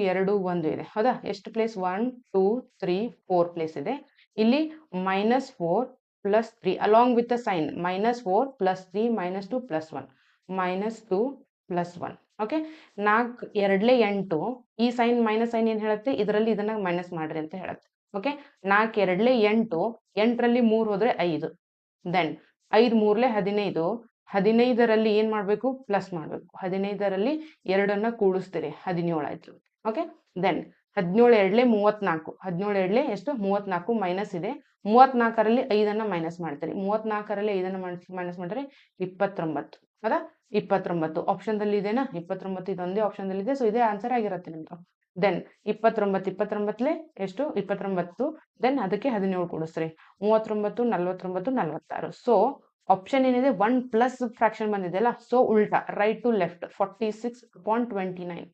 2 1 ಇದೆ ಹೌದಾ. ಎಷ್ಟು ಪ್ಲೇಸ್? 1 2 3 4 ಪ್ಲೇಸ್ ಇದೆ. ಇಲ್ಲಿ -4 + 3 along with a sign -4 + 3 -2 + 1 -2 + 1. Okay, 4 2 8. ಈ ಸೈನ್ ಮೈನಸ್ ಸೈನ್ ಏನ್ ಹೇಳುತ್ತೆ? ಇದರಲ್ಲಿ ಇದನ್ನ ಮೈನಸ್ ಮಾಡ್ರಿ ಅಂತ ಹೇಳುತ್ತೆ. ಓಕೆ, 4 2 8. 8ರಲ್ಲಿ 3 ಹೋದ್ರೆ 5. ದೆನ್ 5 3 15. 15ರಲ್ಲಿ ಏನ್ ಮಾಡ್ಬೇಕು? ಪ್ಲಸ್ ಮಾಡ್ಬೇಕು. 15ರಲ್ಲಿ 2ಅನ್ನ ಕೂಡಿಸ್ತೀರಿ, 17 ಆಯ್ತು. Okay, then 17 2 34. 17 2 ಎಷ್ಟು? 34. ಮೈನಸ್ ಇದೆ. 34ರಲ್ಲಿ 5ಅನ್ನ ಮೈನಸ್ ಮಾಡ್ತೀರಿ. 34ರಲ್ಲಿ 5ಅನ್ನ ಮೈನಸ್ ಮಾಡಿದ್ರೆ 29 ಹೌದಾ. 29 ಆಪ್ಷನ್ದಲ್ಲಿ ಇದೆನಾ? 29 ಇದೊಂದೇ ಆಪ್ಷನ್ದಲ್ಲಿ ಇದೆ. ಸೊ ಇದೇ ಆನ್ಸರ್ ಆಗಿರುತ್ತೆ ನಿಮ್ದು. ದೆನ್ 29 29ಲೆ ಎಷ್ಟು? 29. ದೆನ್ ಅದಕ್ಕೆ 17 ಕೂಡಿಸ್ರಿ. 39 49 46. ಸೊ ಆಪ್ಷನ್ ಏನಿದೆ? 1 ಪ್ಲಸ್ ಫ್ರಾಕ್ಷನ್ ಬಂದಿದೆಯಲ್ಲ, ಸೊ ಉಲ್ಟಾ, ರೈಟ್ ಟು ಲೆಫ್ಟ್ 46.29.